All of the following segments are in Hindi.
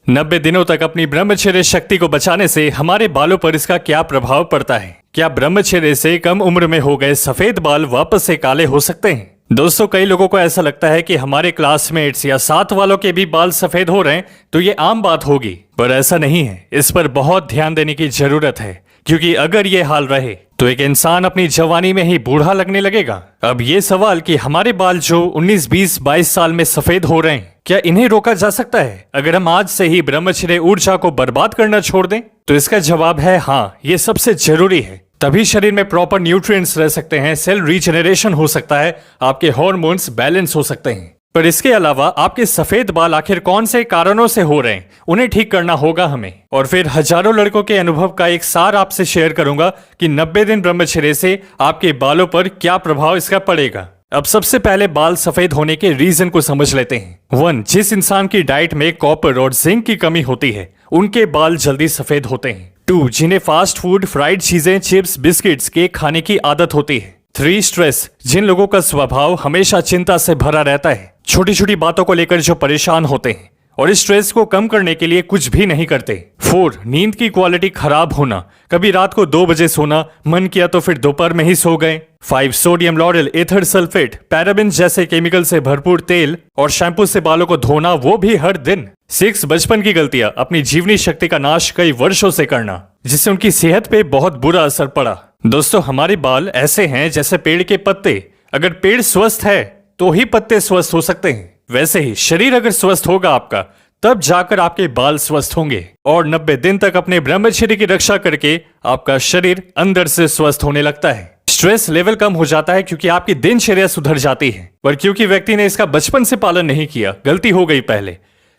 90 दिनों तक अपनी ब्रह्मचर्य शक्ति को बचाने से हमारे बालों पर इसका क्या प्रभाव पड़ता है? क्या ब्रह्मचर्य से कम उम्र में हो गए सफेद बाल वापस से काले हो सकते हैं? दोस्तों, कई लोगों को ऐसा लगता है कि हमारे क्लासमेट्स या साथ वालों के भी बाल सफेद हो रहे हैं तो ये आम बात होगी, पर ऐसा नहीं है। इस पर बहुत ध्यान देने की जरूरत है, क्योंकि अगर ये हाल रहे तो एक इंसान अपनी जवानी में ही बूढ़ा लगने लगेगा। अब ये सवाल कि हमारे बाल जो 19, 20, 22 साल में सफेद हो रहे हैं, क्या इन्हें रोका जा सकता है अगर हम आज से ही ब्रह्मचर्य ऊर्जा को बर्बाद करना छोड़ दें? तो इसका जवाब है हाँ, ये सबसे जरूरी है। तभी शरीर में प्रॉपर न्यूट्रिएंट्स रह सकते हैं, सेल रीजनरेशन हो सकता है, आपके हार्मोन्स बैलेंस हो सकते हैं। पर इसके अलावा आपके सफेद बाल आखिर कौन से कारणों से हो रहे हैं, उन्हें ठीक करना होगा हमें। और फिर हजारों लड़कों के अनुभव का एक सार आपसे शेयर करूंगा कि 90 दिन ब्रह्मचर्य से आपके बालों पर क्या प्रभाव इसका पड़ेगा। अब सबसे पहले बाल सफेद होने के रीजन को समझ लेते हैं। 1. जिस इंसान की डाइट में कॉपर और जिंक की कमी होती है, उनके बाल जल्दी सफेद होते हैं। 2. जिन्हें फास्ट फूड, फ्राइड चीजें, चिप्स, बिस्किट्स के खाने की आदत होती है। 3. स्ट्रेस, जिन लोगों का स्वभाव हमेशा चिंता से भरा रहता है, छोटी छोटी बातों को लेकर जो परेशान होते हैं और इस स्ट्रेस को कम करने के लिए कुछ भी नहीं करते। 4. नींद की क्वालिटी खराब होना, कभी रात को 2 बजे सोना, मन किया तो फिर दोपहर में ही सो गए। 5. सोडियम लॉरेल, एथर सल्फेट, पैराबिन जैसे केमिकल से भरपूर तेल और शैम्पू से बालों को धोना, वो भी हर दिन। 6. बचपन की गलतियां, अपनी जीवनी शक्ति का नाश कई वर्षों से करना, जिससे उनकी सेहत पे बहुत बुरा असर पड़ा। दोस्तों, हमारे बाल ऐसे हैं जैसे पेड़ के पत्ते, अगर पेड़ स्वस्थ है तो ही पत्ते स्वस्थ हो सकते हैं। वैसे ही शरीर अगर स्वस्थ होगा आपका, तब जाकर आपके बाल स्वस्थ होंगे। और 90 दिन तक अपने ब्रह्मचर्य की रक्षा करके आपका शरीर अंदर से स्वस्थ होने लगता है। स्ट्रेस लेवल कम हो जाता है क्योंकि आपकी दिनचर्या सुधर जाती है। पर क्योंकि व्यक्ति ने इसका बचपन से पालन नहीं किया, गलती हो गई पहले,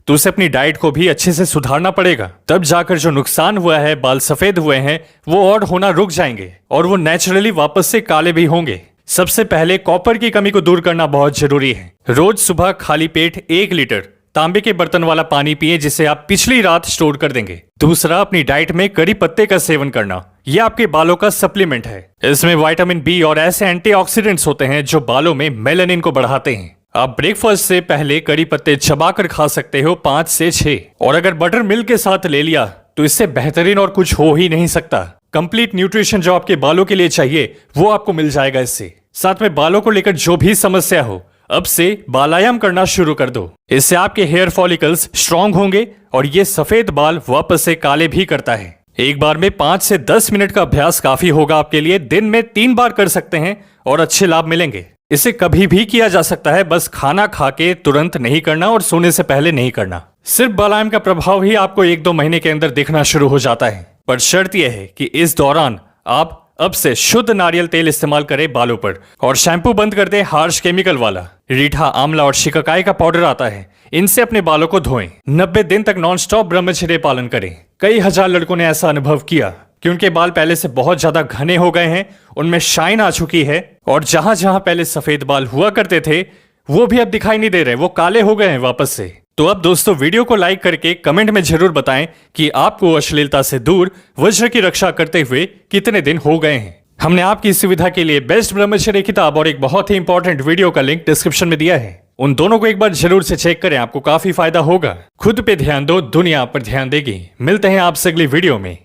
तो उसे अपनी डाइट को भी अच्छे से सुधारना पड़ेगा। तब जाकर जो नुकसान हुआ है, बाल सफेद हुए हैं, वो और होना रुक जाएंगे और वो नेचुरली वापस से काले भी होंगे। सबसे पहले कॉपर की कमी को दूर करना बहुत जरूरी है। रोज सुबह खाली पेट 1 लीटर तांबे के बर्तन वाला पानी पिए, जिसे आप पिछली रात स्टोर कर देंगे। दूसरा, अपनी डाइट में करी पत्ते का सेवन करना, यह आपके बालों का सप्लीमेंट है। इसमें विटामिन बी और ऐसे एंटीऑक्सीडेंट्स होते हैं जो बालों में मेलानिन को बढ़ाते हैं। आप ब्रेकफास्ट से पहले करी पत्ते चबाकर खा सकते हो 5 से 6, और अगर बटर मिल्क के साथ ले लिया तो इससे बेहतरीन और कुछ हो ही नहीं सकता। कंप्लीट न्यूट्रिशन जो आपके बालों के लिए चाहिए वो आपको मिल जाएगा इससे। साथ में बालों को लेकर जो भी समस्या हो, अब से बालायाम करना शुरू कर दो। इससे आपके हेयर फॉलिकल्स स्ट्रांग होंगे और ये सफेद बाल वापस से काले भी करता है। एक बार में 5 से 10 मिनट का अभ्यास काफी होगा आपके लिए। दिन में 3 बार कर सकते हैं और अच्छे लाभ मिलेंगे। इसे कभी भी किया जा सकता है, बस खाना खा के तुरंत नहीं करना और सोने से पहले नहीं करना। सिर्फ बालायाम का प्रभाव ही आपको 1-2 महीने के अंदर दिखना शुरू हो जाता है, पर शर्त यह है कि इस दौरान आप अब से शुद्ध नारियल तेल इस्तेमाल करें बालों पर, और शैम्पू बंद कर दें हार्श केमिकल वाला। रीठा, आंवला और शिकाकाई का पाउडर आता है, इनसे अपने बालों को धोएं। 90 दिन तक नॉन स्टॉप ब्रह्मचर्य पालन करें। कई हजार लड़कों ने ऐसा अनुभव किया कि उनके बाल पहले से बहुत ज्यादा घने हो गए हैं, उनमें शाइन आ चुकी है, और जहां जहां पहले सफेद बाल हुआ करते थे वो भी अब दिखाई नहीं दे रहे, वो काले हो गए हैं वापस से। तो अब दोस्तों, वीडियो को लाइक करके कमेंट में जरूर बताएं कि आपको अश्लीलता से दूर वज्र की रक्षा करते हुए कितने दिन हो गए हैं। हमने आपकी सुविधा के लिए बेस्ट ब्रह्मचर्य किताब और एक बहुत ही इंपॉर्टेंट वीडियो का लिंक डिस्क्रिप्शन में दिया है। उन दोनों को एक बार जरूर से चेक करें, आपको काफी फायदा होगा। खुद पे ध्यान दो, दुनिया पर ध्यान देगी। मिलते हैं आपसे अगली वीडियो में।